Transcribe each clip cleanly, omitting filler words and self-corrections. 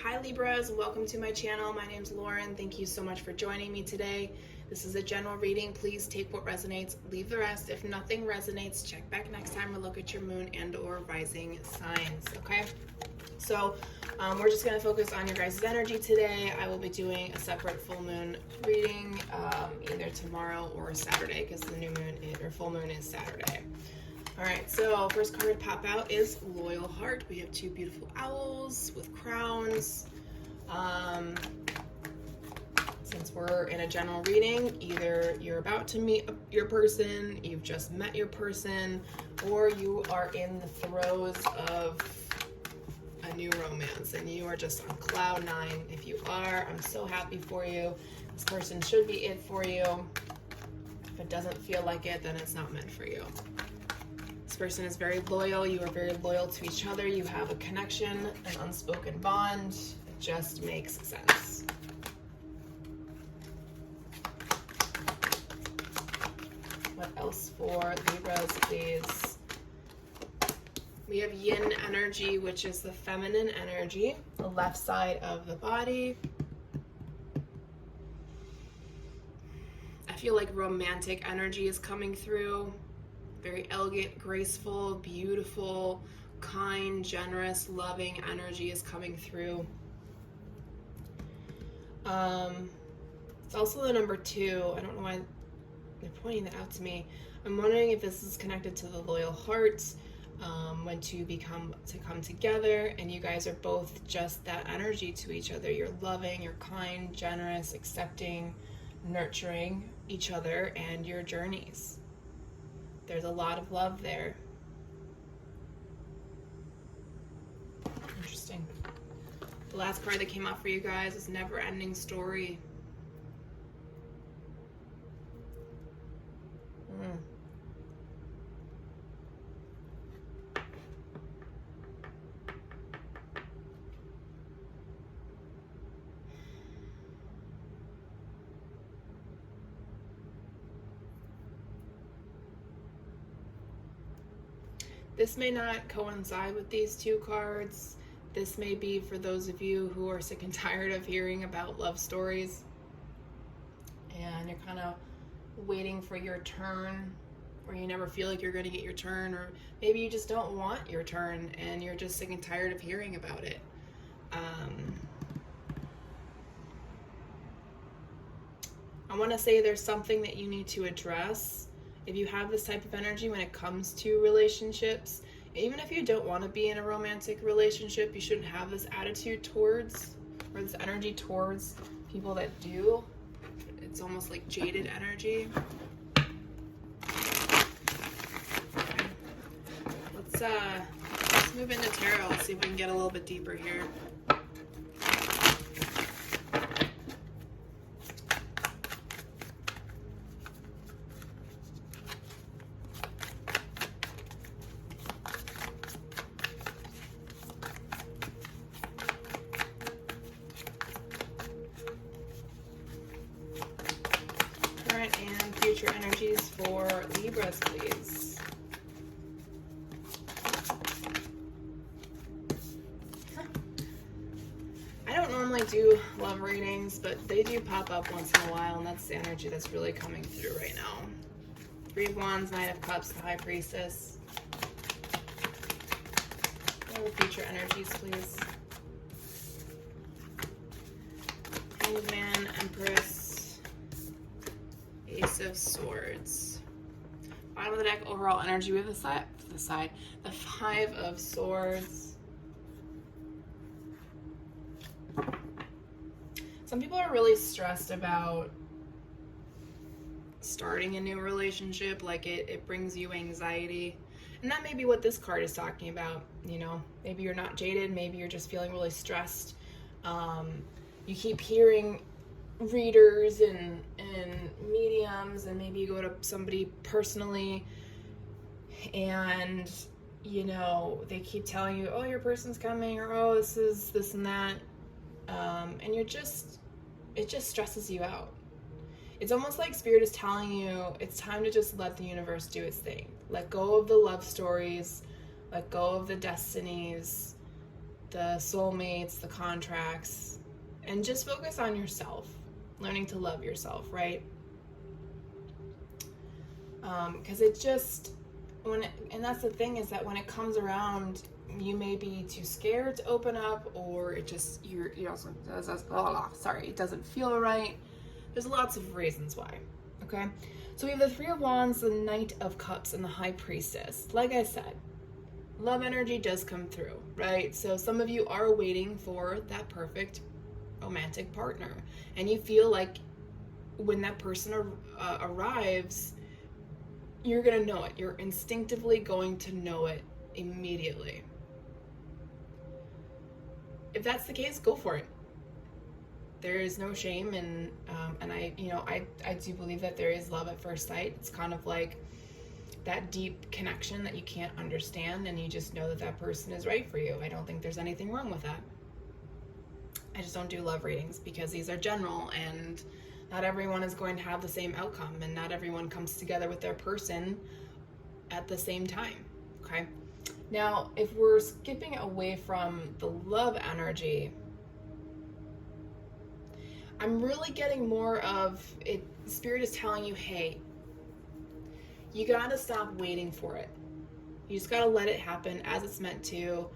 Hi Libras, welcome to my channel. My name's Lauren. Thank you so much for joining me today. This is a general reading. Please take what resonates, leave the rest. If nothing resonates, check back next time or look at your moon and or rising signs, okay? So we're just going to focus on your guys' energy today. I will be doing a separate full moon reading either tomorrow or Saturday because the new moon or full moon is Saturday. All right, so first card to pop out is Loyal Heart. We have two beautiful owls with crowns. Since we're in a general reading, either you're about to meet your person, you've just met your person, or you are in the throes of a new romance and you are just on cloud nine. If you are, I'm so happy for you. This person should be it for you. If it doesn't feel like it, then it's not meant for you. This person is very loyal. You are very loyal to each other. You have a connection, an unspoken bond. It just makes sense. What else for Libras, please? We have yin energy, which is the feminine energy, the left side of the body. I feel like romantic energy is coming through. Very elegant, graceful, beautiful, kind, generous, loving energy is coming through. It's also the number 2. I don't know why they're pointing that out to me. I'm wondering if this is connected to the loyal heart, when to come together, and you guys are both just that energy to each other. You're loving, you're kind, generous, accepting, nurturing each other and your journeys. There's a lot of love there. Interesting. The last card that came out for you guys is Never Ending Story. This may not coincide with these two cards. This may be for those of you who are sick and tired of hearing about love stories and you're kind of waiting for your turn, or you never feel like you're going to get your turn, or maybe you just don't want your turn and you're just sick and tired of hearing about it. I want to say there's something that you need to address. If you have this type of energy when it comes to relationships, even if you don't want to be in a romantic relationship, you shouldn't have this attitude towards, or this energy towards people that do. It's almost like jaded energy. Okay. Let's move into tarot. Let's see if we can get a little bit deeper here. And future energies for Libras, please. I don't normally do love readings, but they do pop up once in a while, and that's the energy that's really coming through right now. 3 of Wands, Knight of Cups, the High Priestess. What are the future energies, please? Hangman, Empress, Ace of Swords. Bottom of the deck, overall energy. We have the 5 of Swords. Some people are really stressed about starting a new relationship. Like it brings you anxiety. And that may be what this card is talking about. You know, maybe you're not jaded. Maybe you're just feeling really stressed. You keep hearing readers and mediums, and maybe you go to somebody personally and you know they keep telling you, oh, your person's coming, or oh, this is this and that, and it just stresses you out. It's almost like Spirit is telling you it's time to just let the universe do its thing. Let go of the love stories, let go of the destinies, the soulmates, the contracts, and just focus on yourself, learning to love yourself, right? Because it just, and that's the thing, is that when it comes around, you may be too scared to open up, or it just, it doesn't feel right. There's lots of reasons why, okay? So we have the Three of Wands, the Knight of Cups, and the High Priestess. Like I said, love energy does come through, right? So some of you are waiting for that perfect romantic partner, and you feel like when that person arrives, you're gonna know it. You're instinctively going to know it immediately. If that's the case, go for it. There is no shame, and I do believe that there is love at first sight. It's kind of like that deep connection that you can't understand, and you just know that that person is right for you. I don't think there's anything wrong with that. I just don't do love readings because these are general, and not everyone is going to have the same outcome, and not everyone comes together with their person at the same time, okay? Now, if we're skipping away from the love energy, I'm really getting more of it. Spirit is telling you, hey, you gotta stop waiting for it. You just gotta let it happen as it's meant to.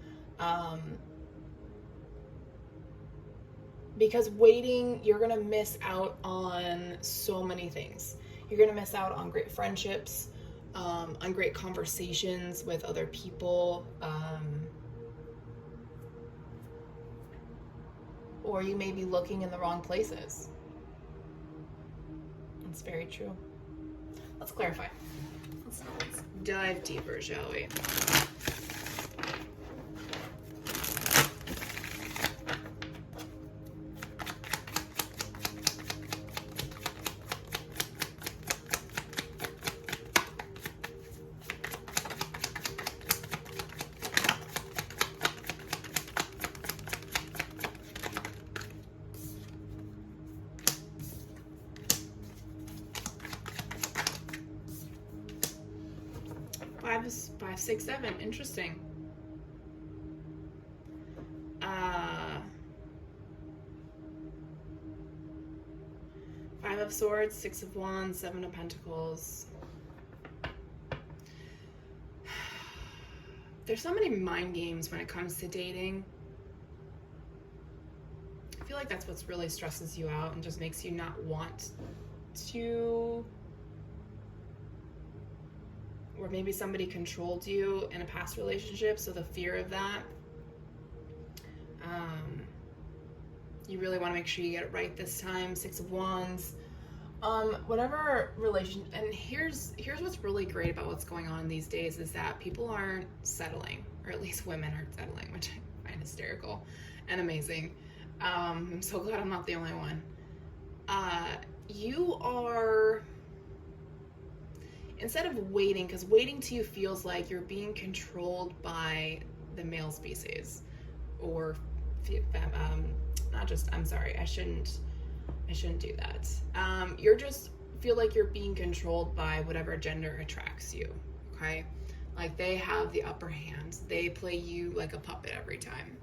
Because waiting, you're gonna miss out on so many things. You're gonna miss out on great friendships, on great conversations with other people, or you may be looking in the wrong places. That's very true. Let's clarify. Let's dive deeper, shall we? Five, six, seven. Interesting. Five of Swords, Six of Wands, Seven of Pentacles. There's so many mind games when it comes to dating. I feel like that's what really stresses you out and just makes you not want to. Or maybe somebody controlled you in a past relationship, so the fear of that. You really want to make sure you get it right this time. Six of Wands. Whatever relation, and here's what's really great about what's going on these days is that people aren't settling, or at least women aren't settling, which I find hysterical and amazing. I'm so glad I'm not the only one. You are, instead of waiting, because waiting to you feels like you're being controlled by the male species, or I shouldn't do that. You're just feel like you're being controlled by whatever gender attracts you, okay? Like they have the upper hand. They play you like a puppet every time.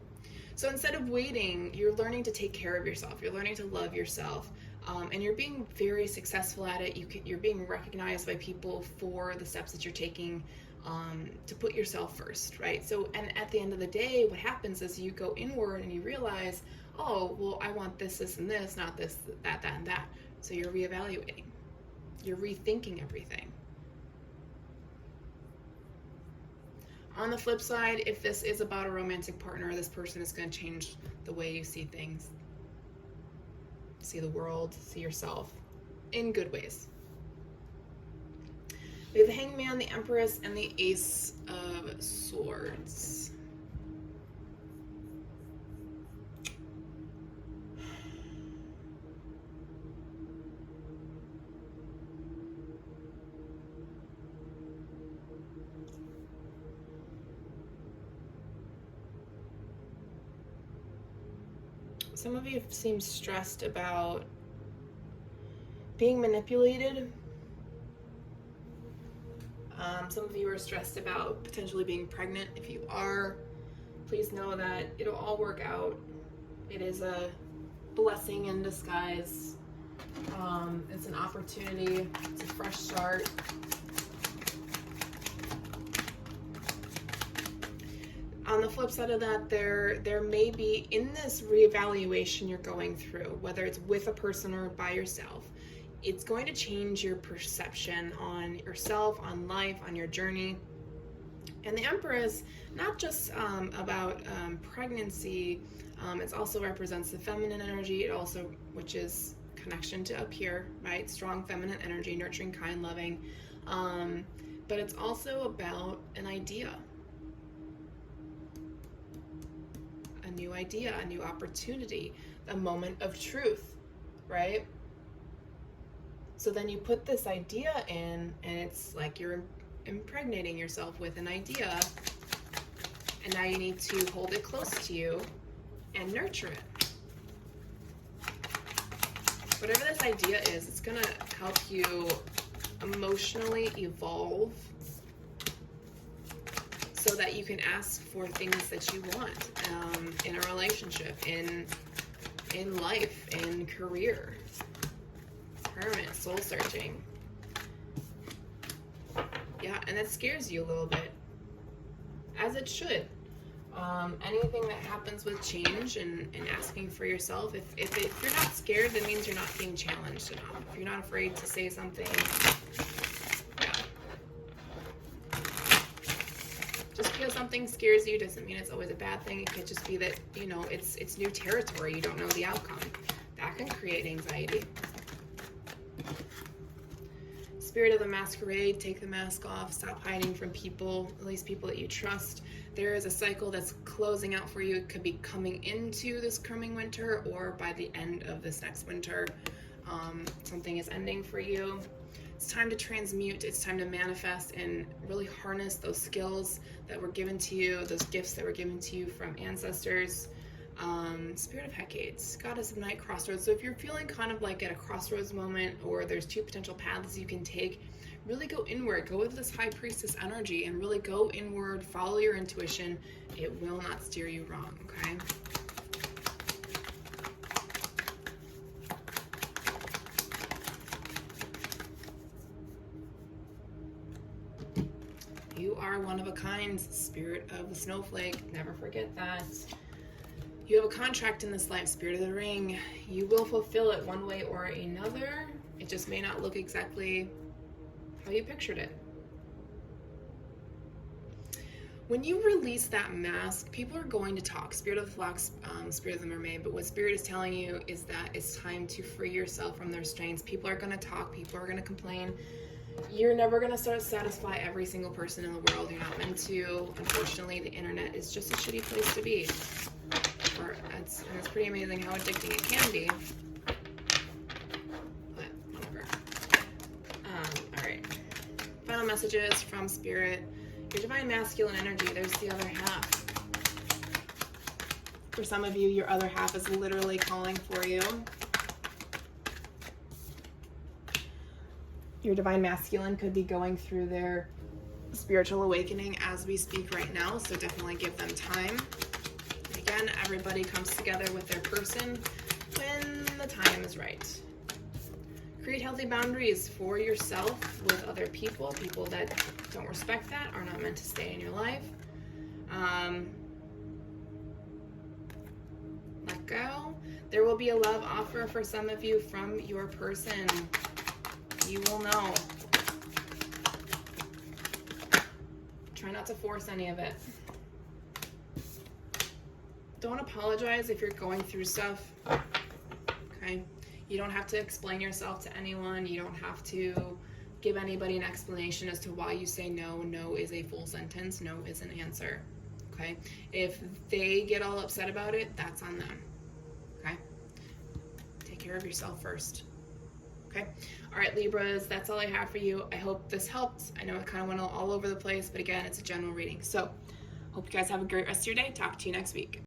So instead of waiting, you're learning to take care of yourself. You're learning to love yourself. And you're being very successful at it. You're being recognized by people for the steps that you're taking to put yourself first, right? So, and at the end of the day, what happens is you go inward and you realize, oh, well, I want this, this, and this, not this, that, and that. So you're reevaluating. You're rethinking everything. On the flip side, if this is about a romantic partner, this person is going to change the way you see things, see the world, see yourself in good ways. We have the Hangman, the Empress, and the Ace of Swords. Some of you seem stressed about being manipulated. Some of you are stressed about potentially being pregnant. If you are, please know that it'll all work out. It is a blessing in disguise. It's an opportunity. It's a fresh start. On the flip side of that, there may be, in this reevaluation you're going through, whether it's with a person or by yourself, it's going to change your perception on yourself, on life, on your journey. And the Emperor is not just about pregnancy. It also represents the feminine energy. It also, which is connection to up here, right? Strong feminine energy, nurturing, kind, loving. But it's also about an idea. A new idea, a new opportunity, a moment of truth, right? So then you put this idea in, and it's like you're impregnating yourself with an idea, and now you need to hold it close to you and nurture it. Whatever this idea is, it's gonna help you emotionally evolve so that you can ask for things that you want in a relationship, in life, in career, permanent, soul searching. Yeah, and that scares you a little bit, as it should. Anything that happens with change and asking for yourself, if you're not scared, that means you're not being challenged enough. If you're not afraid to say something, yeah. Just because something scares you doesn't mean it's always a bad thing. It could just be that, you know, it's new territory. You don't know the outcome. That can create anxiety. Spirit of the Masquerade, take the mask off, stop hiding from people, at least people that you trust. There is a cycle that's closing out for you. It could be coming into this coming winter, or by the end of this next winter, something is ending for you. It's time to transmute, it's time to manifest and really harness those skills that were given to you, those gifts that were given to you from ancestors. Spirit of Hecate, Goddess of Night, Crossroads. So if you're feeling kind of like at a crossroads moment, or there's two potential paths you can take, really go inward, go with this High Priestess energy and really go inward, follow your intuition. It will not steer you wrong, okay? You are one of a kind, Spirit of the Snowflake, never forget that. You have a contract in this life, Spirit of the Ring. You will fulfill it one way or another. It just may not look exactly how you pictured it. When you release that mask, people are going to talk. Spirit of the Fox, Spirit of the Mermaid, but what Spirit is telling you is that it's time to free yourself from their restraints. People are going to talk. People are going to complain. You're never going to satisfy every single person in the world. You're not meant to. Unfortunately, the internet is just a shitty place to be. And it's pretty amazing how addicting it can be. But whatever. All right. Final messages from Spirit. Your divine masculine energy, there's the other half. For some of you, your other half is literally calling for you. Your divine masculine could be going through their spiritual awakening as we speak right now, so definitely give them time. Again, everybody comes together with their person when the time is right. Create healthy boundaries for yourself with other people. People that don't respect that are not meant to stay in your life. Let go. There will be a love offer for some of you from your person. You will know. Try not to force any of it. Don't apologize if you're going through stuff, okay? You don't have to explain yourself to anyone. You don't have to give anybody an explanation as to why you say no. No is a full sentence. No is an answer, okay? If they get all upset about it, that's on them, okay? Take care of yourself first, okay? All right, Libras, that's all I have for you. I hope this helped. I know it kind of went all over the place, but again, it's a general reading. So hope you guys have a great rest of your day. Talk to you next week.